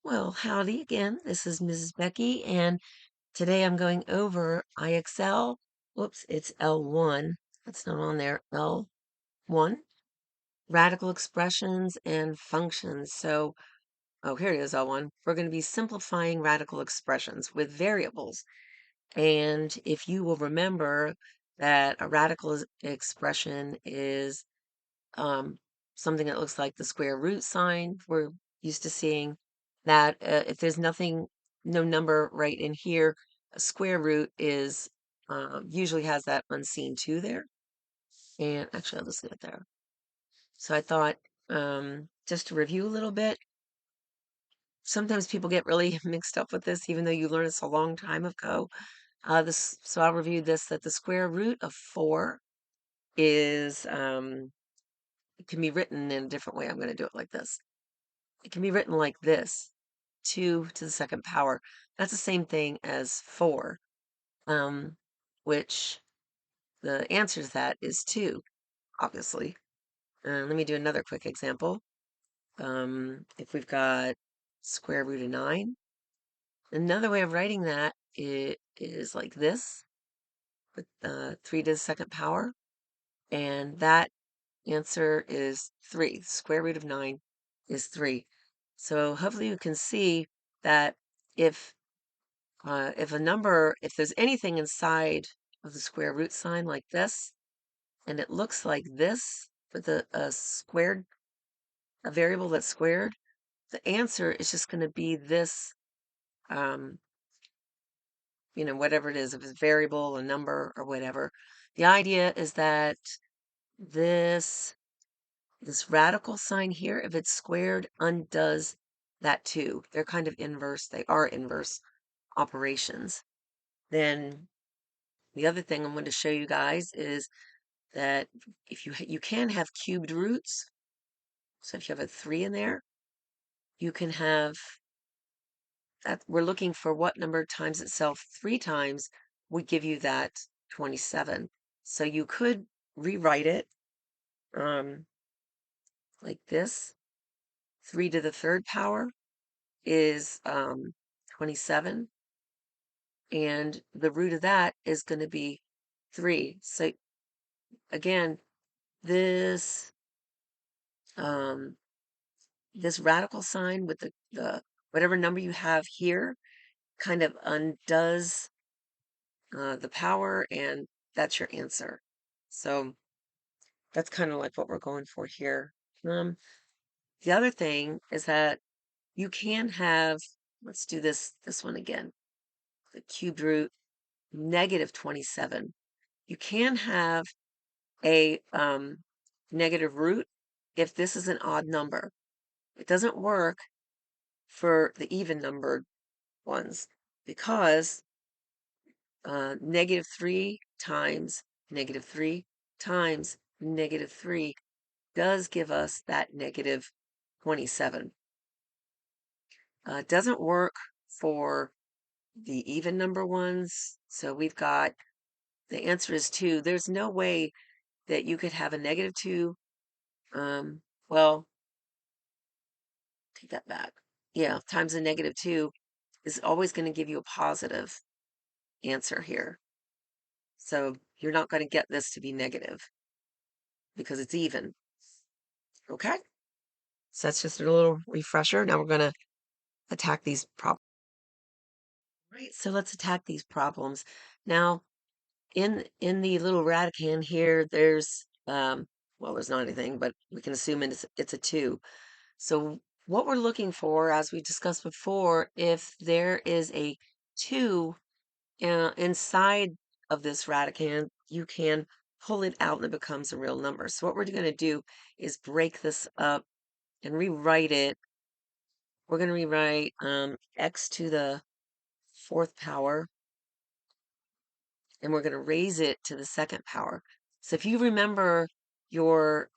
Well, howdy again. This is Mrs. Becky, and today I'm going over IXL. Whoops, it's L1. That's not on there. L1, radical expressions and functions. Oh, here it is, L1. We're going to be simplifying radical expressions with variables. And if you will remember that a expression is um, something that looks like the square root sign we're used to seeing, that if there's no number right in here, a square root is usually has that unseen 2 there. And actually, I'll just leave it there. So I thought, just to review a little bit, sometimes people get really mixed up with this, even though you learned this a long time ago. So I'll review this, that the square root of 4 is, it can be written in a different way. I'm going to do it like this. It can be written like this, 2 to the second power. That's the same thing as 4, um, which the answer to that is 2, obviously. Let me do another quick example. If we've got square root of 9, another way of writing that is like this, with 3 to the second power, and that answer is 3. Square root of 9 is 3. So hopefully you can see that if if there's anything inside of the square root sign like this, and it looks like this with a variable that's squared, the answer is just going to be this, um, whatever it is, if it's variable, a number, or whatever. The idea is that this this radical sign here, if it's squared, undoes that too. They're kind of inverse. They are inverse operations. Then the other thing I'm going to show you guys is that if you can have cubed roots. So if you have a 3 in there, you can have that. We're looking for what number times itself 3 times would give you that 27. So you could rewrite it um, like this. 3 to the third power is 27, and the root of that is going to be 3. So again, this um, this radical sign with the whatever number you have here kind of undoes the power, and that's your answer. So that's kind of like what we're going for here. The other thing is that you can have, let's do this one again, the cubed root negative 27. You can have a negative root if this is an odd number. It doesn't work for the even numbered ones because negative 3 times negative 3 times negative 3 does give us that negative 27. It doesn't work for the even number ones. So we've got, the answer is 2. There's no way that you could have a negative 2. Well, take that back. Yeah, times a negative 2 is always going to give you a positive answer here. So you're not going to get this to be negative because it's even. Okay? So that's just a little refresher. Now we're going to attack these problems. Right, so let's attack these problems. Now, in the little radican here, there's well, there's not anything, but we can assume it's a 2. So what we're looking for, as we discussed before, if there is a 2 inside of this radican, you can pull it out and it becomes a real number. So what we're going to do is break this up and rewrite it. We're going to rewrite x to the 4th power, and we're going to raise it to the 2nd power. So if you remember your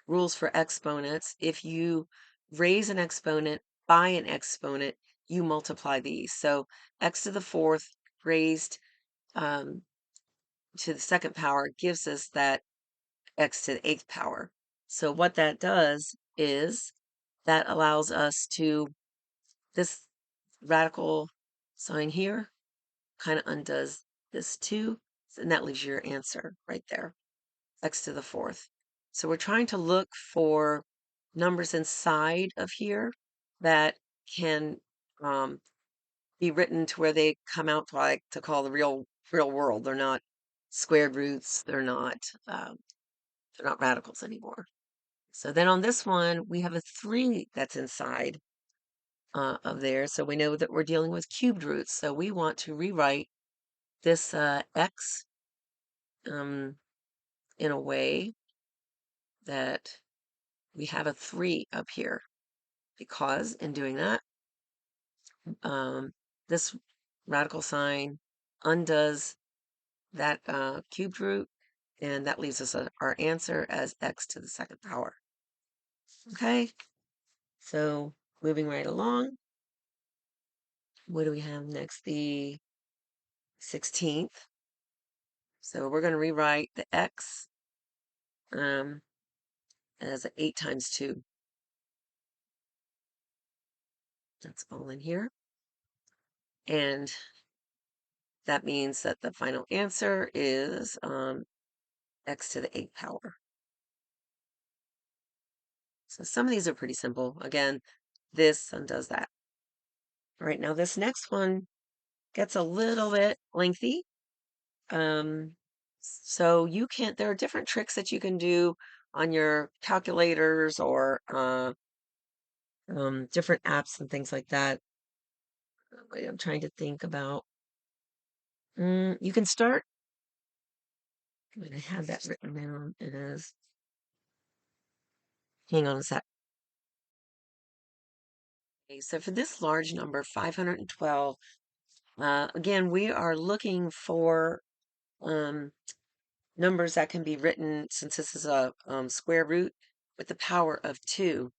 rules for exponents, if you raise an exponent by an exponent, you multiply these. So x to the 4th raised to the 2nd power gives us that x to the 8th power. So what that does is that allows us to this radical sign here kind of undoes this too, and that leaves you your answer right there, x to the fourth. So we're trying to look for numbers inside of here that can be written to where they come out to like to call the real world. They're not squared roots. They're not radicals anymore. So then on this one, we have a 3 that's inside of there. So we know that we're dealing with cubed roots. So we want to rewrite this x in a way that we have a 3 up here. Because in doing that, this radical sign undoes that cubed root, and that leaves us our answer as x to the second power. Okay, so moving right along, what do we have next? The 16th. So we're going to rewrite the x as 8 times 2. That's all in here. And that means that the final answer is x to the 8th power. So some of these are pretty simple. Again, this undoes that. All right, now this next one gets a little bit lengthy. So you can, there are different tricks that you can do on your calculators or different apps and things like that. I'm trying to think about. You can start. I had that written down. It is. Hang on a sec. Okay, so for this large number, 512, again, we are looking for numbers that can be written, since this is a square root, with the power of 2.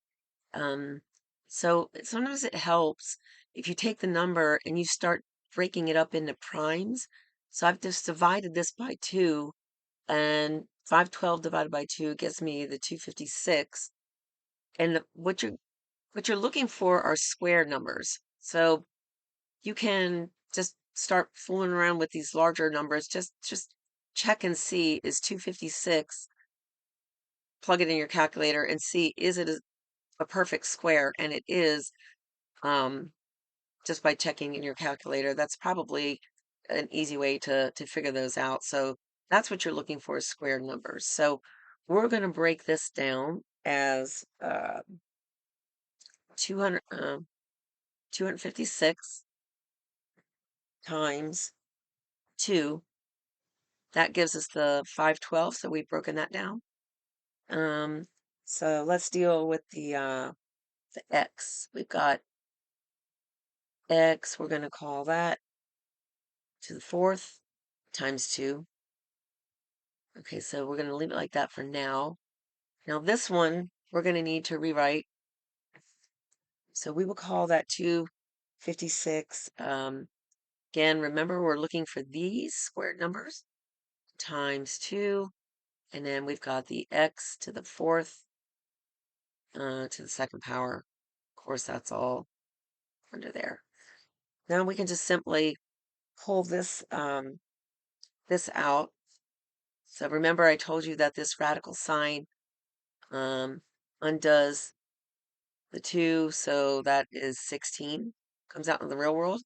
Um, so sometimes it helps if you take the number and you start breaking it up into primes. So I've just divided this by 2, and 512 divided by 2 gives me the 256. And what you're looking for are square numbers. So you can just start fooling around with these larger numbers. Just check and see, is 256, plug it in your calculator and see, is it a perfect square? And it is, just by checking in your calculator. That's probably an easy way to figure those out. So that's what you're looking for, is square numbers. So we're going to break this down as 200, 256 times 2. That gives us the 512. So we've broken that down. So let's deal with the x. We've got x, we're going to call that to the 4th times 2. Okay, so we're going to leave it like that for now. Now this one, we're going to need to rewrite. So we will call that 256. Again, remember, we're looking for these squared numbers times 2. And then we've got the x to the 4th to the second power. Of course, that's all under there. Now we can just simply pull this this out. So remember, I told you that this radical sign undoes the 2, so that is 16, comes out in the real world.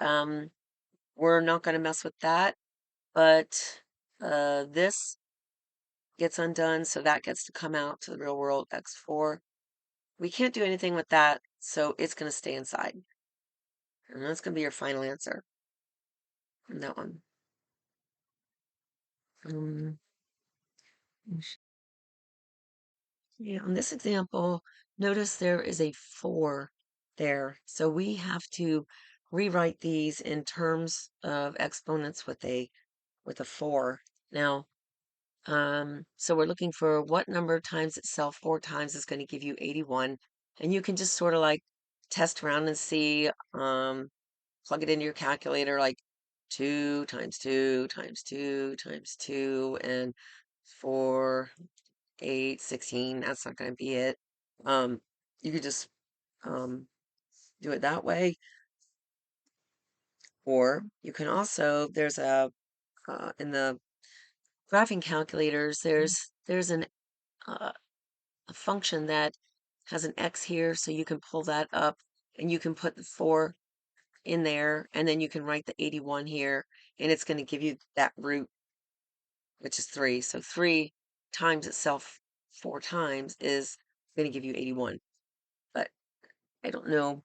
We're not going to mess with that, but this gets undone, so that gets to come out to the real world, x4. We can't do anything with that, so it's going to stay inside. And that's going to be your final answer on that one. Yeah, on this example, notice there is a 4 there. So we have to rewrite these in terms of exponents with a 4. Now, so we're looking for what number times itself 4 times is going to give you 81. And you can just sort of like test around and see, plug it into your calculator, like 2 times 2 times 2 times 2, and 4, 8, 16. That's not going to be it. You could just do it that way. Or you can also, there's in the graphing calculators, there's a function that has an X here, so you can pull that up and you can put the 4 in there, and then you can write the 81 here, and it's going to give you that root, which is 3. So 3 times itself 4 times is going to give you 81. But I don't know what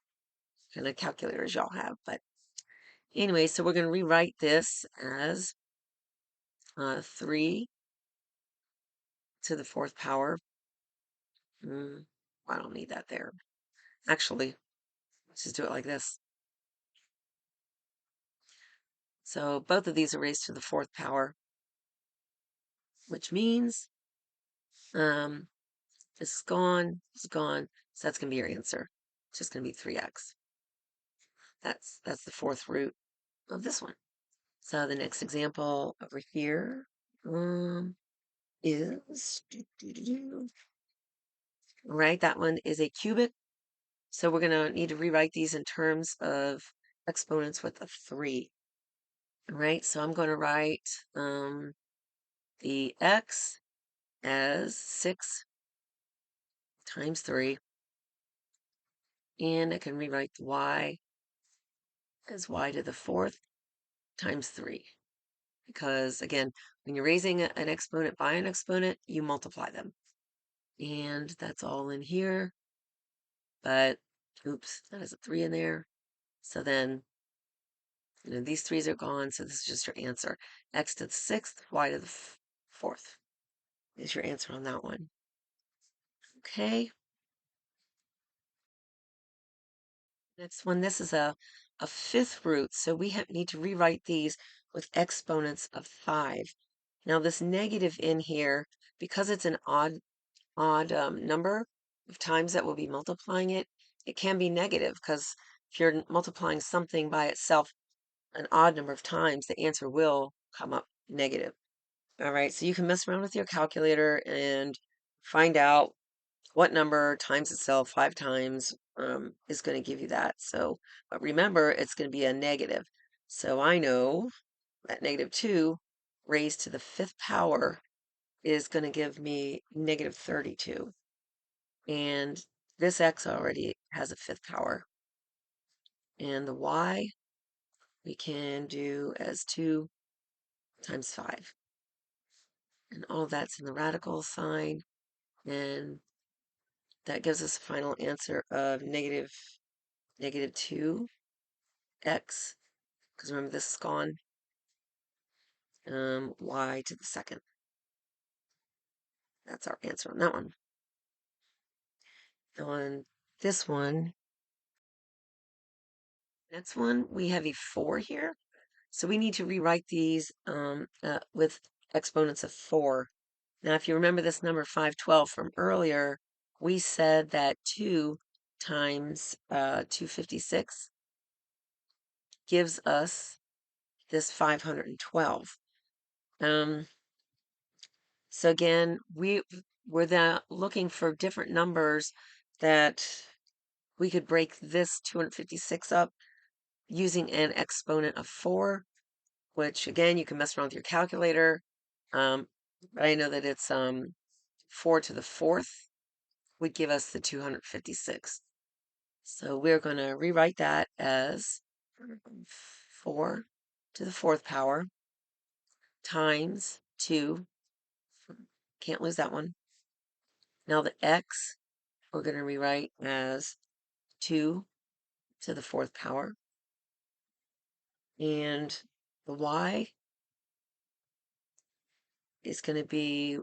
kind of calculators y'all have. But anyway, so we're going to rewrite this as 3 to the 4th power. I don't need that there. Actually, let's just do it like this. So both of these are raised to the 4th power, which means this is gone, this is gone. So that's going to be your answer. It's just going to be 3x. That's the 4th root of this one. So the next example over here is, right, that one is a cubic. So we're going to need to rewrite these in terms of exponents with a 3. All right, so I'm going to write the x as 6 times 3. And I can rewrite the y as y to the 4th times 3. Because, again, when you're raising an exponent by an exponent, you multiply them. And that's all in here. But, oops, that has a 3 in there. So then, these 3's are gone, so this is just your answer. X to the 6th, y to the 4th is your answer on that one. Okay. Next one, this is a 5th root, so we need to rewrite these with exponents of 5. Now this negative in here, because it's an odd number of times that we'll be multiplying it, it can be negative because if you're multiplying something by itself an odd number of times, the answer will come up negative. All right, so you can mess around with your calculator and find out what number times itself 5 times is going to give you that. So, but remember, it's going to be a negative. So I know that negative 2 raised to the 5th power is going to give me negative 32. And this x already has a 5th power. And the y we can do as 2 times 5. And all that's in the radical sign. And that gives us a final answer of negative 2x. Because remember, this is gone. Y to the 2nd. That's our answer on that one. On this one, next one, we have a 4 here. So we need to rewrite these with exponents of 4. Now, if you remember this number 512 from earlier, we said that 2 times 256 gives us this 512. So again, we're looking for different numbers that we could break this 256 up using an exponent of 4, which again, you can mess around with your calculator. But I know that it's 4 to the 4th would give us the 256. So we're going to rewrite that as 4 to the 4th power times 2. Can't lose that one. Now the x we're going to rewrite as 2 to the 4th power. And the y is going to be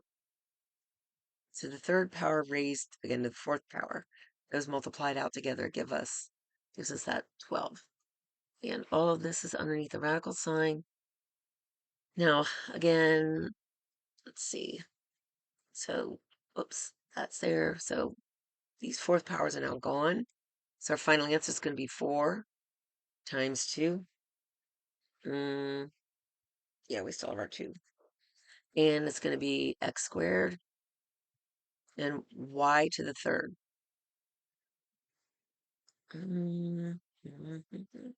to the 3rd power raised again to the 4th power. Those multiplied out together gives us that 12. And all of this is underneath the radical sign. Now, again, let's see. So, oops, that's there. So these 4th powers are now gone. So our final answer is going to be 4 times 2. Yeah, we still have our 2. And it's going to be x squared and y to the 3rd. Mm, mhm.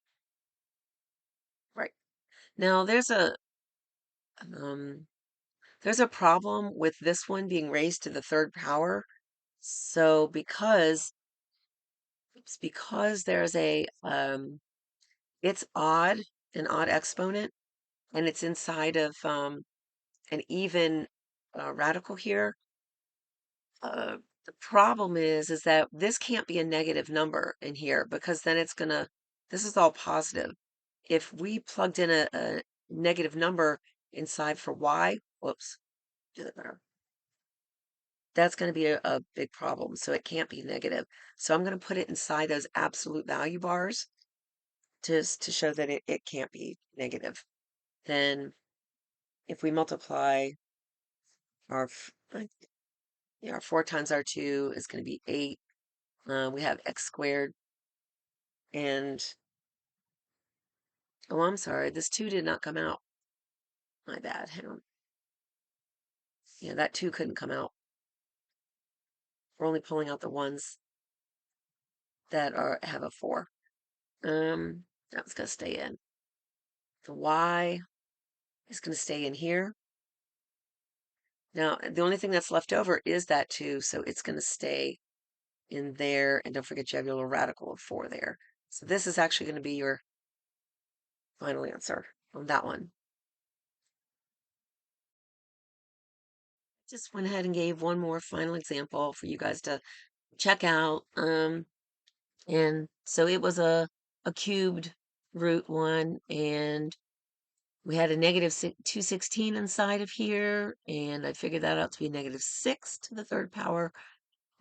Right. Now um, there's a problem with this one being raised to the third power. So because there's it's odd, an odd exponent, and it's inside of an even radical here. Uh, the problem is that this can't be a negative number in here because then this is all positive. If we plugged in a negative number inside for y, whoops, do that better. That's going to be a big problem. So it can't be negative. So I'm going to put it inside those absolute value bars just to show that it can't be negative. Then if we multiply our 4 times our 2 is going to be 8. We have x squared and, oh, I'm sorry, this 2 did not come out. My bad. Hang on. Yeah, that 2 couldn't come out. We're only pulling out the ones that have a 4. That was going to stay in. The y is going to stay in here. Now, the only thing that's left over is that 2, so it's going to stay in there. And don't forget you have your little radical of 4 there. So this is actually going to be your final answer on that one. Just went ahead and gave one more final example for you guys to check out. And so it was a cubed root one, and we had a negative 216 inside of here, and I figured that out to be a negative 6 to the third power.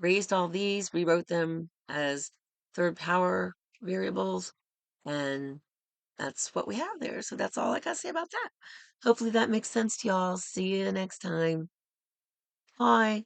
Raised all these, rewrote them as third power variables, and that's what we have there. So that's all I got to say about that. Hopefully that makes sense to y'all. See you next time. Bye.